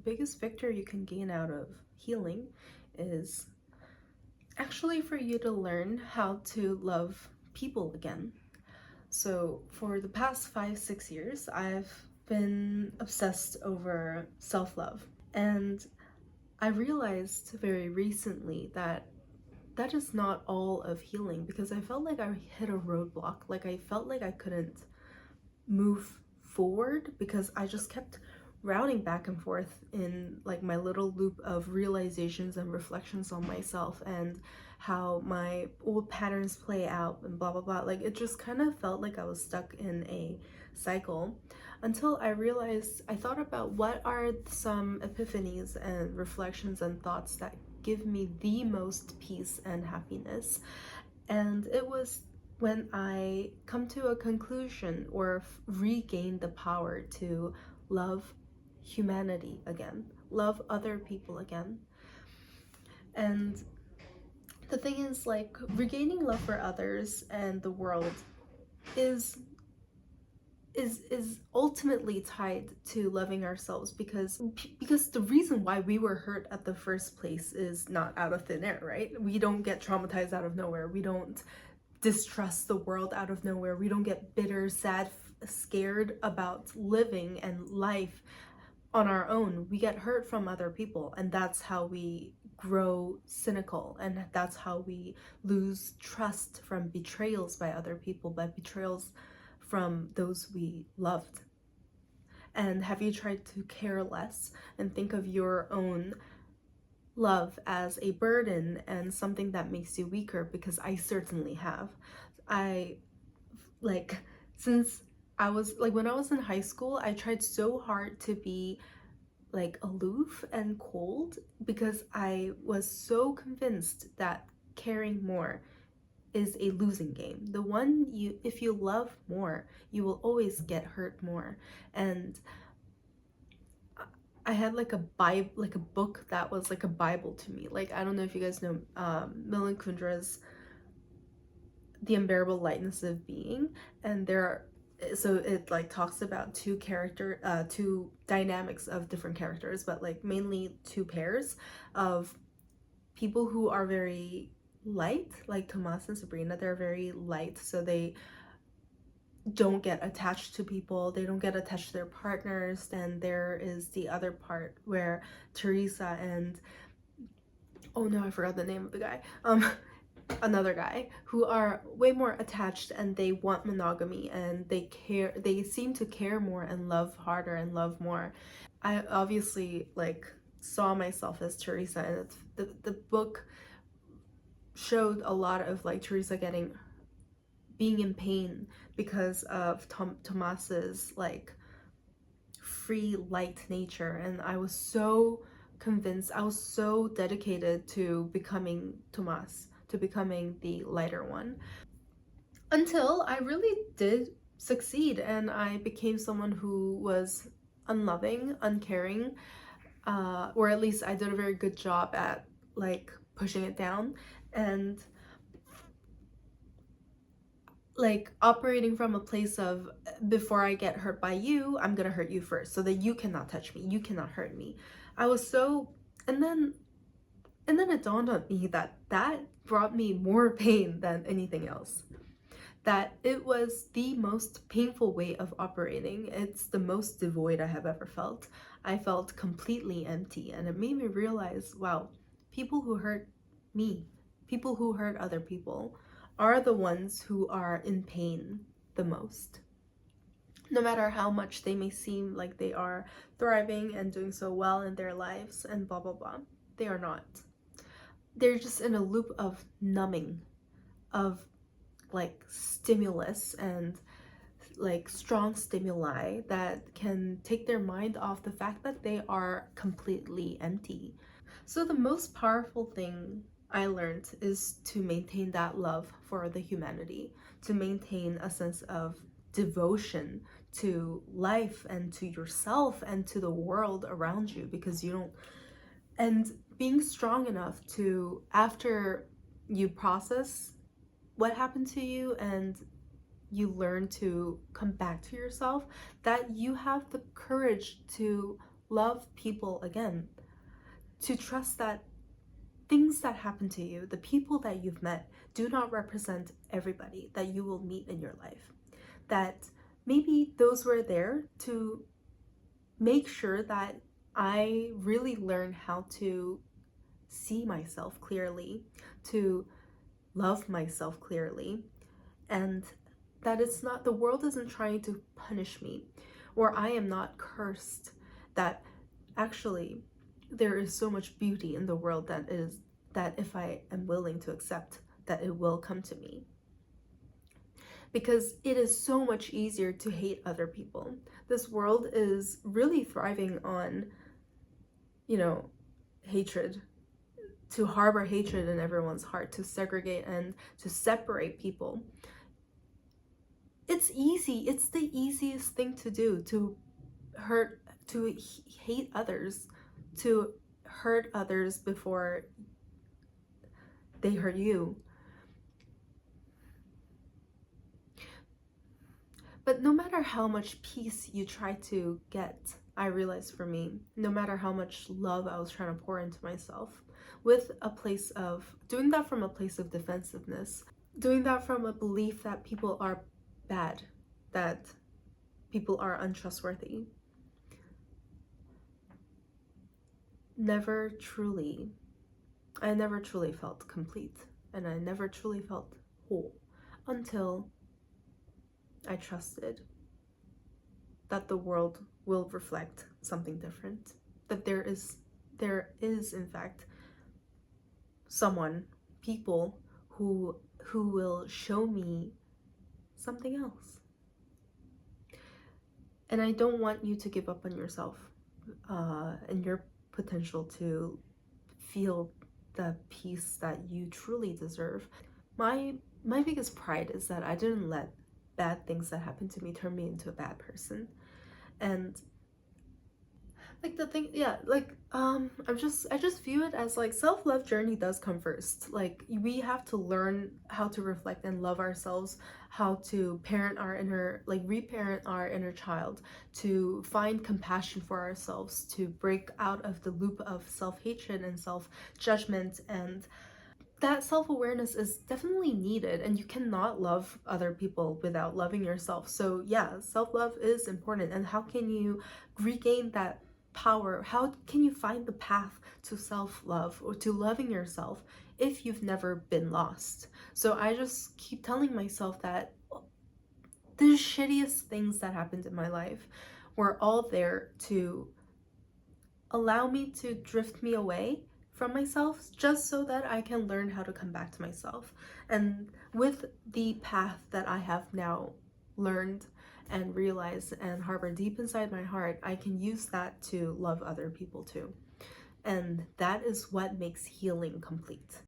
biggest victory you can gain out of healing is actually for you to learn how to love people again. So, for the past 5, 6 years, I've been obsessed over self love. And I realized very recently that that is not all of healing because I felt like I hit a roadblock. Like, I felt like I couldn't move forward because I just kept routing back and forth in like my little loop of realizations and reflections on myself and how my old patterns play out and blah blah blah. Like it just kind of felt like I was stuck in a cycle until I realized I thought about what are some epiphanies and reflections and thoughts that give me the most peace and happiness. And it was when I come to a conclusion or regain the power to love humanity again, love other people again. And the thing is, like, regaining love for others and the world is ultimately tied to loving ourselves because the reason why we were hurt at the first place is not out of thin air, right? We don't get traumatized out of nowhere. We don't distrust the world out of nowhere. We don't get bitter, sad, scared about living and life on our own. We get hurt from other people, and that's how we grow cynical, and that's how we lose trust from betrayals by other people, by betrayals from those we loved. And have you tried to care less and think of your own love as a burden and something that makes you weaker? Because I certainly have. I like since I was like when I was in high school, I tried so hard to be like aloof and cold because I was so convinced that caring more is a losing game. The one you if you love more, you will always get hurt more. And I had like a Bible, like a book that was like a Bible to me. Like I don't know if you guys know Milan Kundra's The Unbearable Lightness of Being, and there are so it like talks about two dynamics of different characters, but like mainly two pairs of people who are very light, like Tomas and Sabrina. They're very light, so they don't get attached to people, they don't get attached to their partners. Then there is the other part where Teresa and oh no, I forgot the name of the guy, another guy, who are way more attached and they want monogamy and they seem to care more and love harder and love more. I obviously like saw myself as Teresa, and the book showed a lot of like Teresa being in pain because of Tomas's like free light nature. And I was so convinced, I was so dedicated to becoming Tomas, to becoming the lighter one, until I really did succeed and I became someone who was unloving, uncaring, or at least I did a very good job at like pushing it down and like operating from a place of before I get hurt by you, I'm gonna hurt you first so that you cannot touch me, you cannot hurt me. I was so, and then it dawned on me that that brought me more pain than anything else. That it was the most painful way of operating. It's the most devoid I have ever felt. I felt completely empty, and it made me realize, wow, people who hurt me, people who hurt other people, are the ones who are in pain the most. No matter how much they may seem like they are thriving and doing so well in their lives and blah blah blah, they are not. They're just in a loop of numbing, of like stimulus and like strong stimuli that can take their mind off the fact that they are completely empty. So the most powerful thing I learned is to maintain that love for the humanity, to maintain a sense of devotion to life and to yourself and to the world around you, because you don't, and being strong enough to, after you process what happened to you and you learn to come back to yourself, that you have the courage to love people again, to trust that things that happen to you, the people that you've met, do not represent everybody that you will meet in your life. That maybe those were there to make sure that I really learn how to see myself clearly, to love myself clearly, and that it's not, the world isn't trying to punish me, or I am not cursed, that actually there is so much beauty in the world that if I am willing to accept, that it will come to me. Because it is so much easier to hate other people. This world is really thriving on, you know, hatred, to harbor hatred in everyone's heart, to segregate and to separate people. It's easy. It's the easiest thing to do, to hate others, to hurt others before they hurt you. But no matter how much peace you try to get, I realized for me, no matter how much love I was trying to pour into myself, with a place of doing that from a place of defensiveness, doing that from a belief that people are bad, that people are untrustworthy, I never truly felt complete, and I never truly felt whole until I trusted that the world will reflect something different, that there is in fact people who will show me something else. And I don't want you to give up on yourself and your potential to feel the peace that you truly deserve. My biggest pride is that I didn't let bad things that happened to me turn me into a bad person. And like the thing, yeah, like I just view it as like self-love journey does come first. Like we have to learn how to reflect and love ourselves, how to parent our inner, like reparent our inner child, to find compassion for ourselves, to break out of the loop of self-hatred and self-judgment. And that self-awareness is definitely needed, and you cannot love other people without loving yourself. So yeah, self-love is important. And how can you regain that power? How can you find the path to self-love or to loving yourself if you've never been lost? So I just keep telling myself that the shittiest things that happened in my life were all there to allow me to drift me away from myself, just so that I can learn how to come back to myself. And with the path that I have now learned and realized and harbor deep inside my heart, I can use that to love other people too. And that is what makes healing complete.